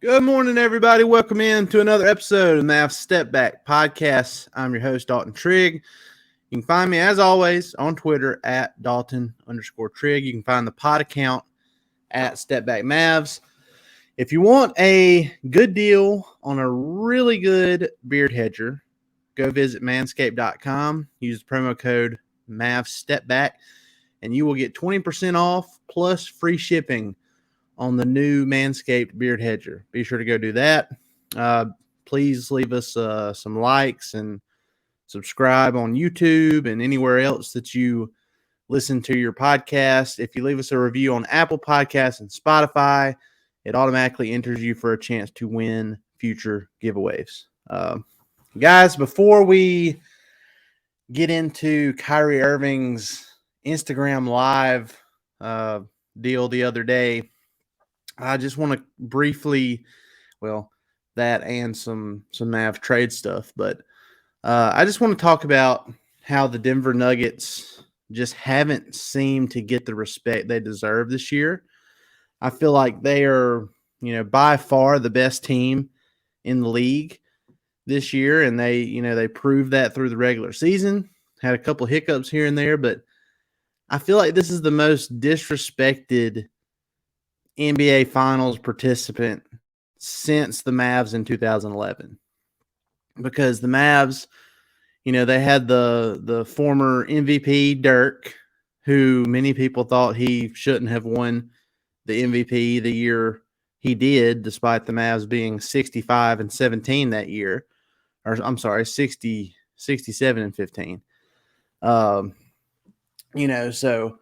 Good morning, everybody. Welcome in to another episode of the Mavs Step Back Podcast. I'm your host, Dalton Trigg. You can find me, as always, on Twitter at Dalton_Trigg. You can find the pod account at Step Back Mavs. If you want a good deal on a really good beard hedger, go visit manscaped.com. Use the promo code MavsStepBack, and you will get 20% off plus free shipping on the new Manscaped beard hedger. Be sure to go do that. Please leave us some likes and subscribe on YouTube and anywhere else that you listen to your podcast. If you leave us a review on Apple Podcasts and Spotify, it automatically enters you for a chance to win future giveaways. Guys, before we get into Kyrie Irving's Instagram Live deal the other day, I just want to briefly, that and some Mav trade stuff, but I just want to talk about how the Denver Nuggets just haven't seemed to get the respect they deserve this year. I feel like they are, by far the best team in the league this year, and they proved that through the regular season. Had a couple hiccups here and there, but I feel like this is the most disrespected NBA Finals participant since the Mavs in 2011, because the Mavs, they had the former MVP Dirk, who many people thought he shouldn't have won the MVP the year he did, despite the Mavs being 65-17 that year, or I'm sorry, 67-15. So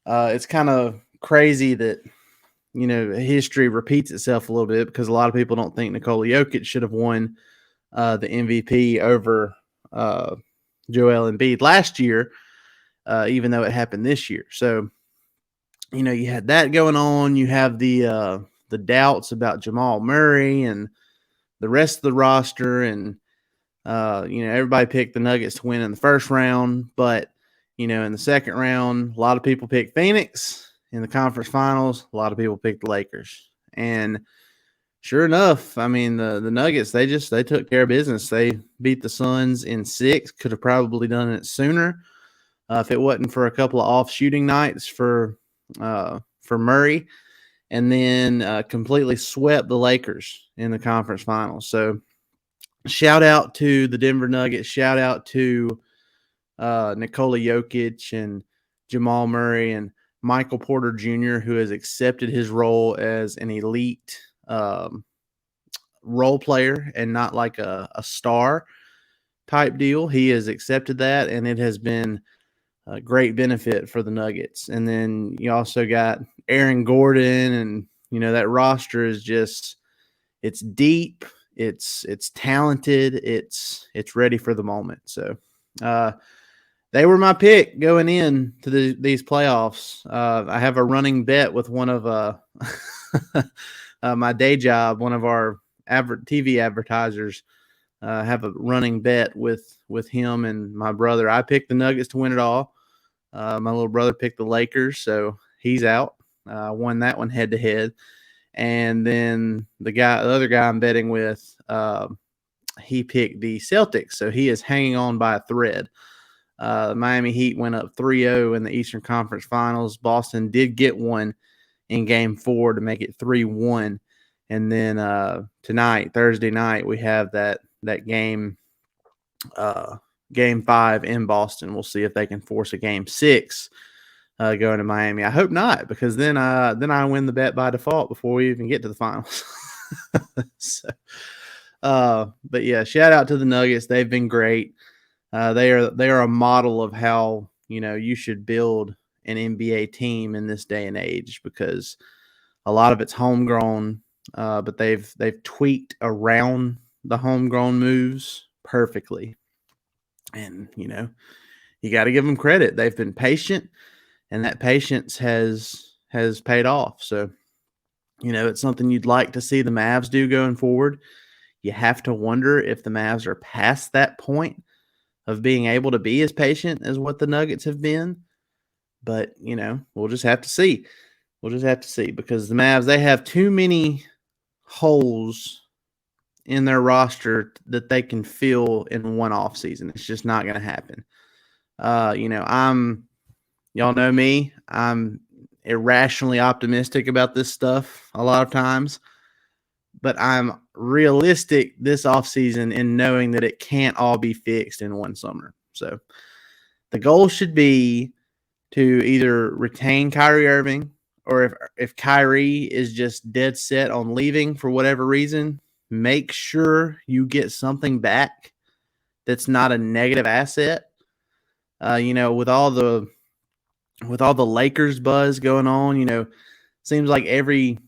it's kind of crazy that history repeats itself a little bit, because a lot of people don't think Nikola Jokic should have won the MVP over Joel Embiid last year, even though it happened this year. So, you had that going on. You have the doubts about Jamal Murray and the rest of the roster, and everybody picked the Nuggets to win in the first round, but in the second round, a lot of people picked Phoenix. In the conference finals, a lot of people picked the Lakers. And sure enough, I mean, the Nuggets, they took care of business. They beat the Suns in 6. Could have probably done it sooner if it wasn't for a couple of off shooting nights for Murray, and then completely swept the Lakers in the conference finals. So shout out to the Denver Nuggets. Shout out to Nikola Jokic and Jamal Murray and Michael Porter Jr., who has accepted his role as an elite role player and not like a star type deal. He has accepted that, and it has been a great benefit for the Nuggets. And then you also got Aaron Gordon, and that roster is just, it's deep, it's talented, it's ready for the moment. So they were my pick going in to these playoffs. I have a running bet with one of my day job, one of our TV advertisers. Have a running bet with him and my brother. I picked the Nuggets to win it all. My little brother picked the Lakers, so he's out. Won that one head to head. And then the other guy I'm betting with, he picked the Celtics, so he is hanging on by a thread. The Miami Heat went up 3-0 in the Eastern Conference Finals. Boston did get one in Game 4 to make it 3-1. And then tonight, Thursday night, we have that game, Game 5 in Boston. We'll see if they can force a Game 6 going to Miami. I hope not, because then I win the bet by default before we even get to the finals. But yeah, shout out to the Nuggets. They've been great. They are a model of how you should build an NBA team in this day and age, because a lot of it's homegrown, but they've tweaked around the homegrown moves perfectly. And you got to give them credit. They've been patient, and that patience has paid off. So it's something you'd like to see the Mavs do going forward. You have to wonder if the Mavs are past that point of being able to be as patient as what the Nuggets have been. But, we'll just have to see. We'll just have to see, because the Mavs, they have too many holes in their roster that they can fill in one offseason. It's just not going to happen. Y'all know me. I'm irrationally optimistic about this stuff a lot of times, but I'm realistic this offseason in knowing that it can't all be fixed in one summer. So the goal should be to either retain Kyrie Irving, or if Kyrie is just dead set on leaving for whatever reason, make sure you get something back that's not a negative asset. With all the Lakers buzz going on, seems like every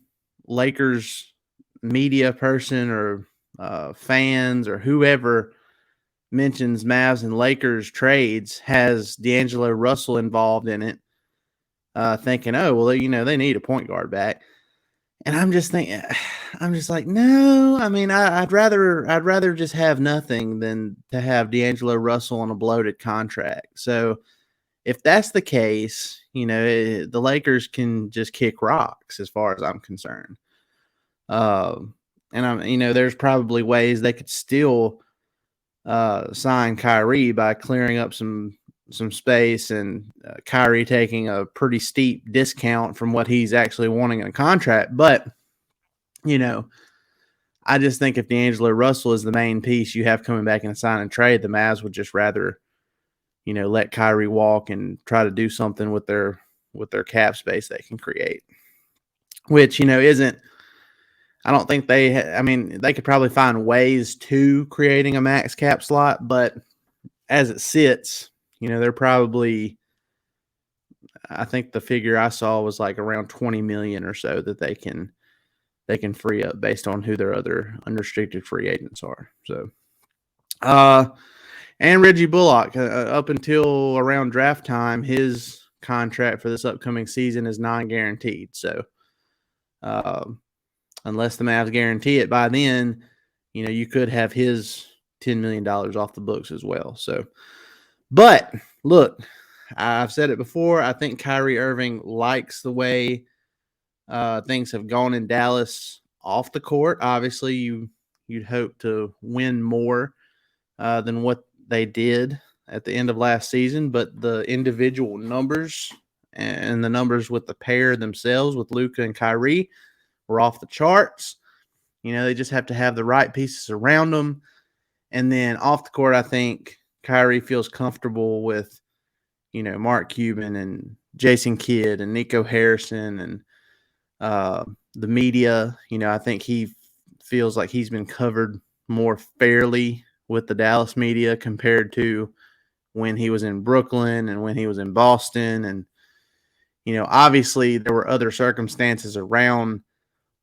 Lakers media person or fans or whoever mentions Mavs and Lakers trades has D'Angelo Russell involved in it, thinking, oh, well, they need a point guard back. And I'm just like, no. I mean, I'd rather just have nothing than to have D'Angelo Russell on a bloated contract. So if that's the case, the Lakers can just kick rocks as far as I'm concerned. There's probably ways they could still sign Kyrie by clearing up some space and Kyrie taking a pretty steep discount from what he's actually wanting in a contract. But, I just think if D'Angelo Russell is the main piece you have coming back in a sign and trade, the Mavs would just rather, let Kyrie walk and try to do something with their cap space they can create, which, isn't, I don't think they could probably find ways to creating a max cap slot, but as it sits, they're probably, I think the figure I saw was like around 20 million or so that they can free up based on who their other unrestricted free agents are. So, and Reggie Bullock, up until around draft time, his contract for this upcoming season is non-guaranteed. So, unless the Mavs guarantee it by then, you could have his $10 million off the books as well. So, but look, I've said it before. I think Kyrie Irving likes the way things have gone in Dallas off the court. Obviously, you'd hope to win more than what they did at the end of last season, but the individual numbers and the numbers with the pair themselves with Luka and Kyrie were off the charts. They just have to have the right pieces around them. And then off the court, I think Kyrie feels comfortable with, Mark Cuban and Jason Kidd and Nico Harrison and the media. I think he feels like he's been covered more fairly with the Dallas media compared to when he was in Brooklyn and when he was in Boston. And, obviously there were other circumstances around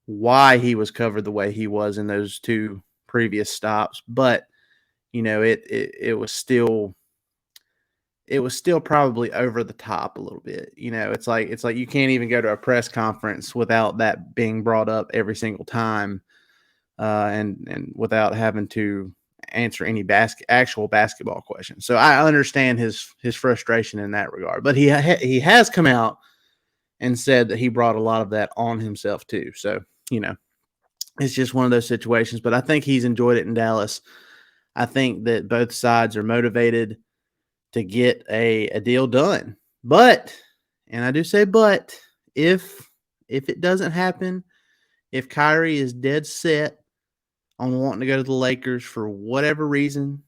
why he was covered the way he was in those two previous stops. But, it was still probably over the top a little bit. It's like you can't even go to a press conference without that being brought up every single time, and without having to answer any actual basketball questions. So I understand his frustration in that regard, but he has come out and said that he brought a lot of that on himself too. So, it's just one of those situations, but I think he's enjoyed it in Dallas. I think that both sides are motivated to get a deal done. But, and I do say but, if it doesn't happen, if Kyrie is dead set on wanting to go to the Lakers for whatever reason,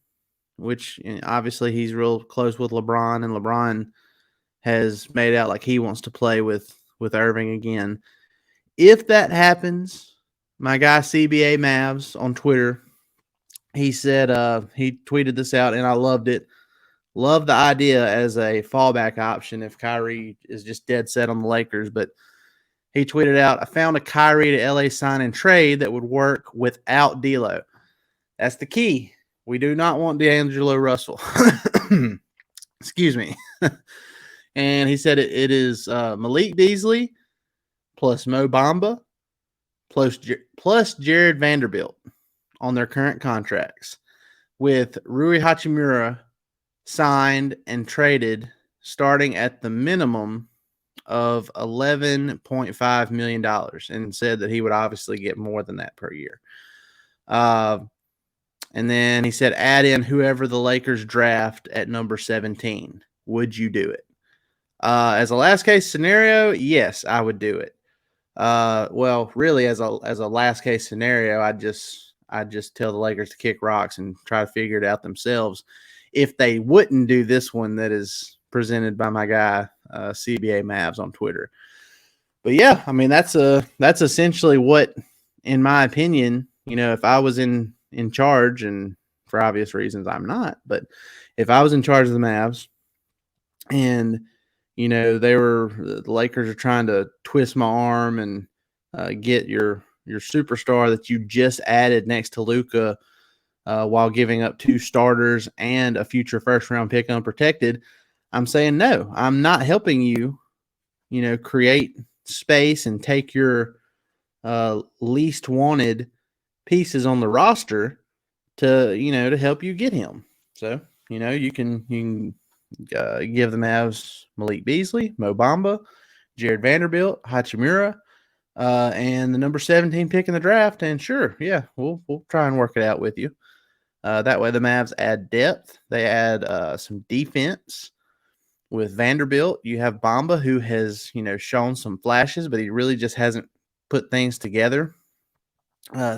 which obviously he's real close with LeBron, and LeBron has made out like he wants to play with Irving again. If that happens, my guy CBA Mavs on Twitter, he said, he tweeted this out, and I loved it. Love the idea as a fallback option if Kyrie is just dead set on the Lakers. But he tweeted out, I found a Kyrie to LA sign and trade that would work without D'Lo. That's the key. We do not want D'Angelo Russell. Excuse me. And he said it is Malik Beasley plus Mo Bamba plus Jared Vanderbilt on their current contracts, with Rui Hachimura signed and traded starting at the minimum of $11.5 million and said that he would obviously get more than that per year. And then he said, add in whoever the Lakers draft at number 17. Would you do it? As a last case scenario, yes, I would do it. Well, really, as a last case scenario, I'd just tell the Lakers to kick rocks and try to figure it out themselves. If they wouldn't do this one that is presented by my guy CBA Mavs on Twitter. But yeah, I mean that's essentially what, in my opinion, if I was in charge, and for obvious reasons I'm not, but if I was in charge of the Mavs and the Lakers are trying to twist my arm and get your superstar that you just added next to Luka while giving up 2 starters and a future first-round pick unprotected, I'm saying no. I'm not helping you, create space and take your least wanted pieces on the roster to help you get him. So, you can give the Mavs Malik Beasley, Mo Bamba, Jared Vanderbilt, Hachimura, and the number 17 pick in the draft. And sure, yeah, we'll try and work it out with you. That way the Mavs add depth. They add some defense. With Vanderbilt, you have Bamba, who has, shown some flashes, but he really just hasn't put things together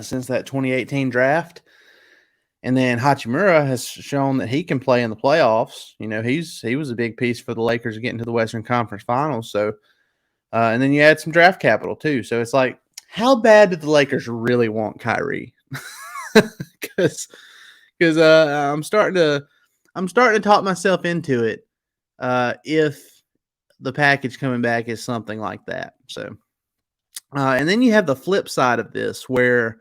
since that 2018 draft. And then Hachimura has shown that he can play in the playoffs. He was a big piece for the Lakers getting to the Western Conference Finals. So, and then you add some draft capital too. So it's like, how bad did the Lakers really want Kyrie? Because I'm starting to talk myself into it. If the package coming back is something like that. So, and then you have the flip side of this where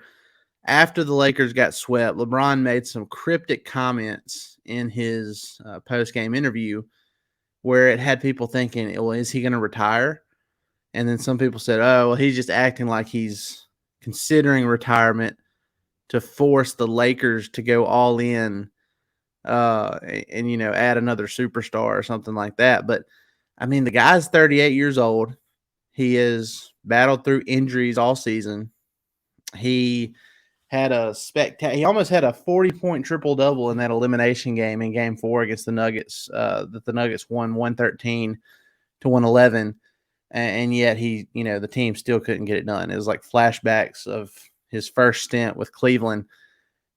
after the Lakers got swept, LeBron made some cryptic comments in his post-game interview where it had people thinking, well, is he going to retire? And then some people said, oh, well, he's just acting like he's considering retirement to force the Lakers to go all in and add another superstar or something like that. But I mean, the guy's 38 years old. He has battled through injuries all season. He had he almost had a 40-point triple-double in that elimination game in Game 4 against the Nuggets. That the Nuggets won 113-111, and yet the team still couldn't get it done. It was like flashbacks of his first stint with Cleveland.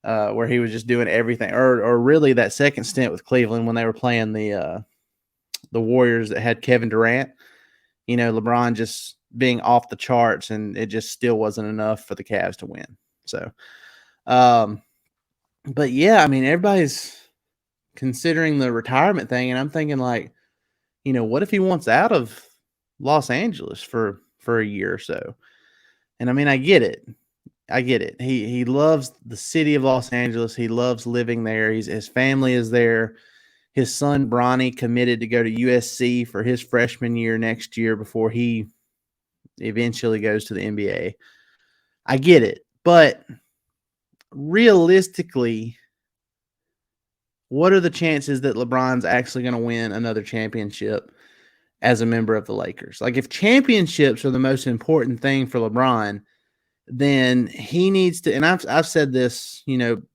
Where he was just doing everything, or really that second stint with Cleveland when they were playing the Warriors that had Kevin Durant. LeBron just being off the charts, and it just still wasn't enough for the Cavs to win. So, but yeah, I mean, everybody's considering the retirement thing, and I'm thinking like, what if he wants out of Los Angeles for a year or so? And I mean, I get it. He loves the city of Los Angeles. He loves living there. His family is there. His son, Bronny, committed to go to USC for his freshman year next year before he eventually goes to the NBA. I get it. But realistically, what are the chances that LeBron's actually going to win another championship as a member of the Lakers? Like, if championships are the most important thing for LeBron, then he needs to, and I've said this,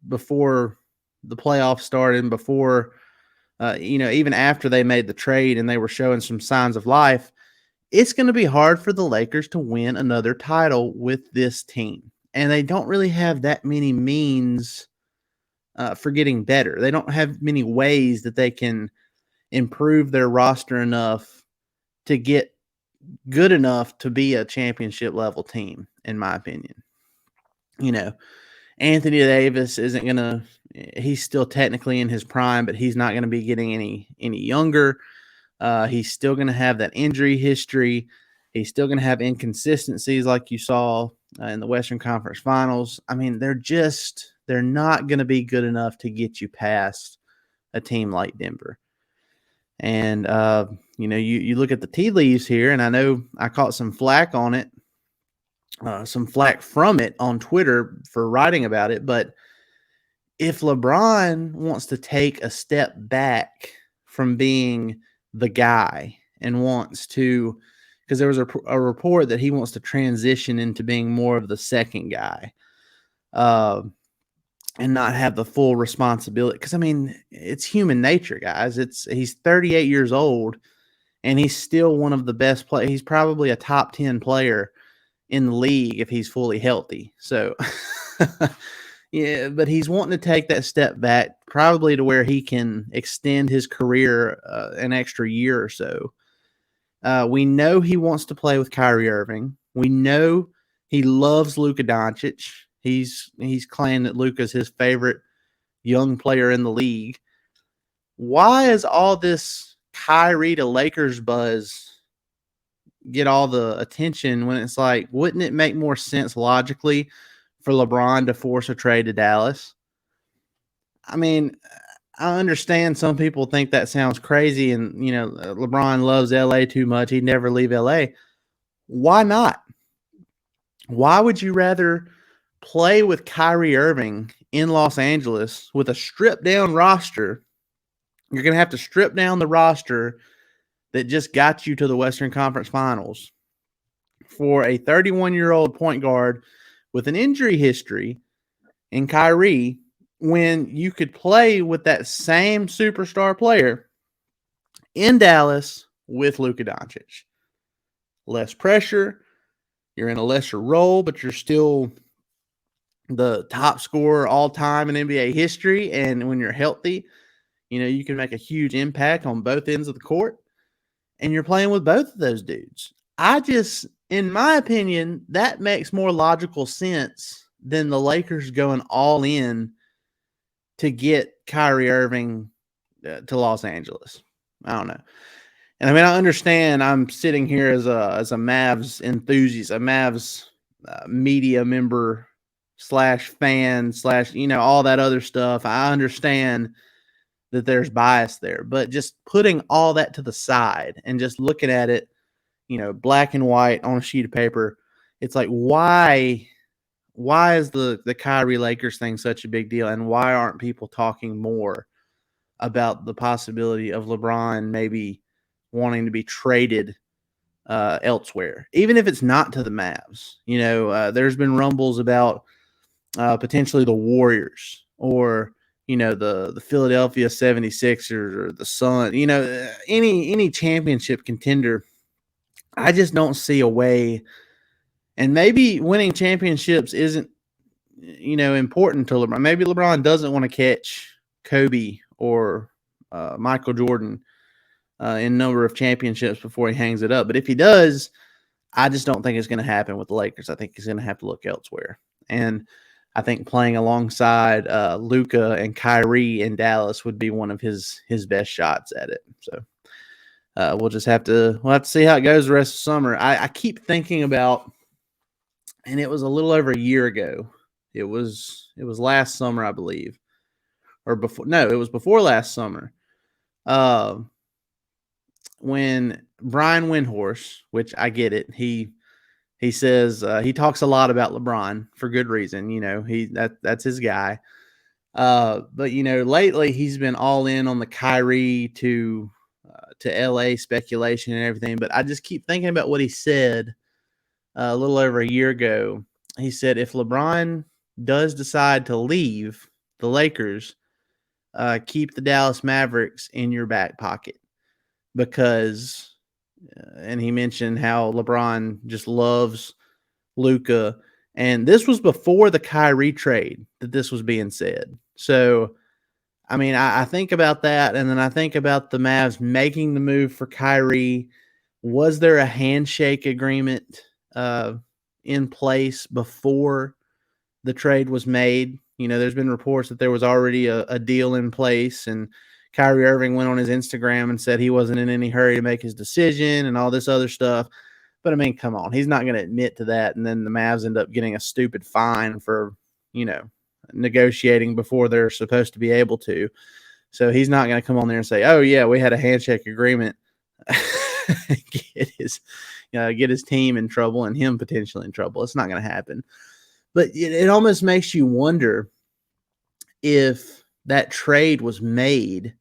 before the playoffs started and before, even after they made the trade and they were showing some signs of life, it's going to be hard for the Lakers to win another title with this team. And they don't really have that many means for getting better. They don't have many ways that they can improve their roster enough to get good enough to be a championship level team, in my opinion. Anthony Davis isn't going to, he's still technically in his prime, but he's not going to be getting any younger. He's still going to have that injury history. He's still going to have inconsistencies like you saw in the Western Conference Finals. I mean, they're not going to be good enough to get you past a team like Denver. And, you look at the tea leaves here, and I know I caught some flack on it, some flack from it on Twitter for writing about it. But if LeBron wants to take a step back from being the guy and wants to, because there was a report that he wants to transition into being more of the second guy, and not have the full responsibility. Because, I mean, it's human nature, guys. He's 38 years old, and he's still one of the best players. He's probably a top 10 player in the league if he's fully healthy. So, yeah, but he's wanting to take that step back, probably to where he can extend his career an extra year or so. We know he wants to play with Kyrie Irving. We know he loves Luka Doncic. He's claimed that Luka's his favorite young player in the league. Why is all this Kyrie to Lakers buzz get all the attention when it's like, wouldn't it make more sense logically for LeBron to force a trade to Dallas? I mean, I understand some people think that sounds crazy, and LeBron loves LA too much. He'd never leave LA. Why not? Why would you rather play with Kyrie Irving in Los Angeles with a stripped down roster? You're going to have to strip down the roster that just got you to the Western Conference Finals for a 31-year-old point guard with an injury history in Kyrie, when you could play with that same superstar player in Dallas with Luka Doncic. Less pressure. You're in a lesser role, but you're still the top scorer all time in NBA history. And when you're healthy, you can make a huge impact on both ends of the court. And you're playing with both of those dudes. In my opinion, that makes more logical sense than the Lakers going all in to get Kyrie Irving to Los Angeles. I don't know. And I mean, I understand I'm sitting here as a Mavs enthusiast, a Mavs media member / fan / all that other stuff. I understand that there's bias there, but just putting all that to the side and just looking at it, black and white on a sheet of paper, it's like, why is the Kyrie Lakers thing such a big deal? And why aren't people talking more about the possibility of LeBron maybe wanting to be traded elsewhere, even if it's not to the Mavs? There's been rumbles about potentially the Warriors or, the Philadelphia 76ers or the Sun, any championship contender. I just don't see a way. And maybe winning championships isn't, important to LeBron. Maybe LeBron doesn't want to catch Kobe or Michael Jordan in number of championships before he hangs it up. But if he does, I just don't think it's going to happen with the Lakers. I think he's going to have to look elsewhere. And I think playing alongside Luka and Kyrie in Dallas would be one of his best shots at it. So we'll have to see how it goes the rest of summer. I keep thinking about, and it was a little over a year ago. It was last summer, I believe, or before. No, it was before last summer. When Brian Windhorst, which I get it, he says he talks a lot about LeBron for good reason. That's his guy. But lately he's been all in on the Kyrie to LA speculation and everything. But I just keep thinking about what he said a little over a year ago. He said, if LeBron does decide to leave the Lakers, keep the Dallas Mavericks in your back pocket, because and he mentioned how LeBron just loves Luka. And this was before the Kyrie trade that this was being said. So, I mean, I think about that, and then I think about the Mavs making the move for Kyrie. Was there a handshake agreement in place before the trade was made? There's been reports that there was already a deal in place, and Kyrie Irving went on his Instagram and said he wasn't in any hurry to make his decision and all this other stuff. But, I mean, come on. He's not going to admit to that, and then the Mavs end up getting a stupid fine for, negotiating before they're supposed to be able to. So he's not going to come on there and say, oh, yeah, we had a handshake agreement. get his team in trouble and him potentially in trouble. It's not going to happen. But it almost makes you wonder if that trade was made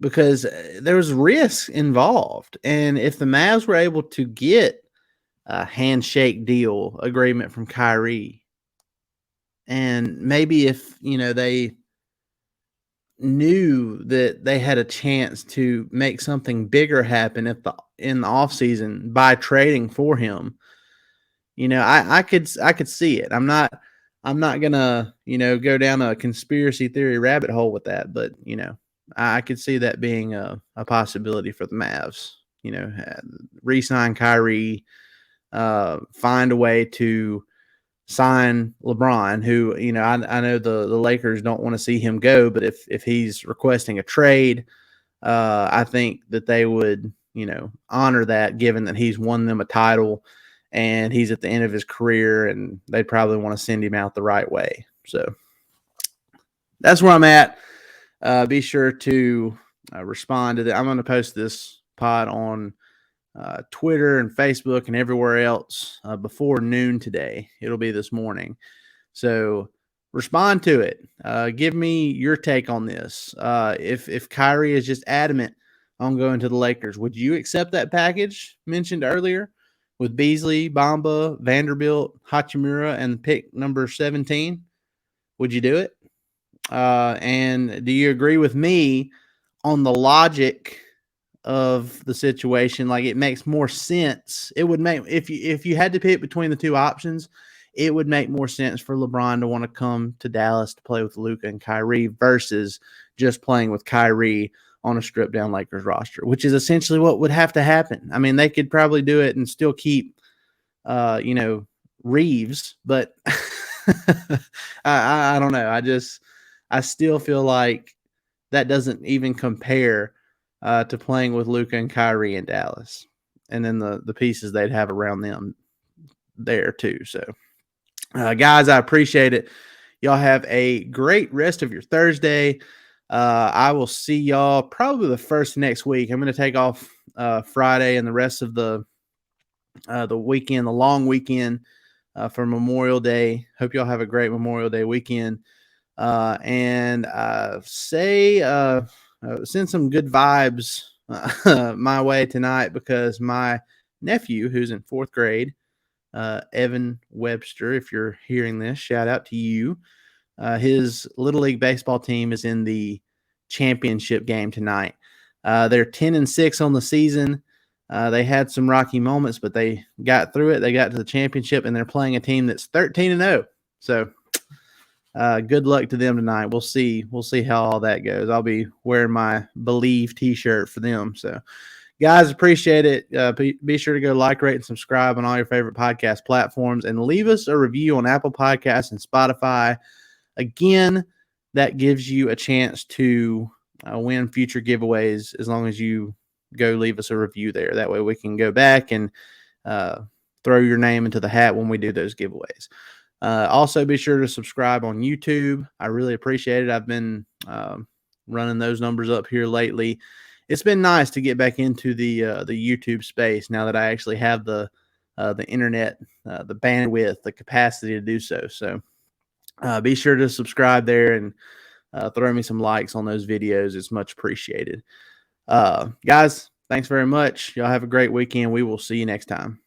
because there was risk involved. And if the Mavs were able to get a handshake deal agreement from Kyrie, and maybe if, they knew that they had a chance to make something bigger happen in the offseason by trading for him, I could see it. I'm not gonna, go down a conspiracy theory rabbit hole with that, but I could see that being a possibility for the Mavs. Re-sign Kyrie, find a way to sign LeBron, who, I know the Lakers don't want to see him go, but if he's requesting a trade, I think that they would, honor that, given that he's won them a title and he's at the end of his career, and they'd probably want to send him out the right way. So that's where I'm at. Be sure to respond to that. I'm going to post this pod on Twitter and Facebook and everywhere else before noon today. It'll be this morning. So respond to it. Give me your take on this. If Kyrie is just adamant on going to the Lakers, would you accept that package mentioned earlier with Beasley, Bamba, Vanderbilt, Hachimura, and pick number 17? Would you do it? And do you agree with me on the logic of the situation? Like, it makes more sense. It would make, if you had to pick between the two options, it would make more sense for LeBron to want to come to Dallas to play with Luka and Kyrie versus just playing with Kyrie on a stripped down Lakers roster, which is essentially what would have to happen. I mean, they could probably do it and still keep, Reeves, but I don't know. I still feel like that doesn't even compare to playing with Luka and Kyrie in Dallas, and then the pieces they'd have around them there too. So, guys, I appreciate it. Y'all have a great rest of your Thursday. I will see y'all probably the first next week. I'm going to take off Friday and the rest of the weekend, the long weekend for Memorial Day. Hope y'all have a great Memorial Day weekend. And send some good vibes my way tonight, because my nephew, who's in 4th grade, Evan Webster, if you're hearing this, shout out to you. His Little League baseball team is in the championship game tonight. They're 10-6 on the season. They had some rocky moments, but they got through it. They got to the championship, and they're playing a team that's 13-0. So good luck to them tonight. We'll see how all that goes. I'll be wearing my Believe t-shirt for them. So, guys, appreciate it. Be sure to go like, rate, and subscribe on all your favorite podcast platforms, and leave us a review on Apple Podcasts and Spotify. Again, that gives you a chance to win future giveaways as long as you go leave us a review there. That way we can go back and throw your name into the hat when we do those giveaways. Also, be sure to subscribe on YouTube. I really appreciate it. I've been running those numbers up here lately. It's been nice to get back into the YouTube space now that I actually have the internet, the bandwidth, the capacity to do so. So be sure to subscribe there and throw me some likes on those videos. It's much appreciated. Guys, thanks very much. Y'all have a great weekend. We will see you next time.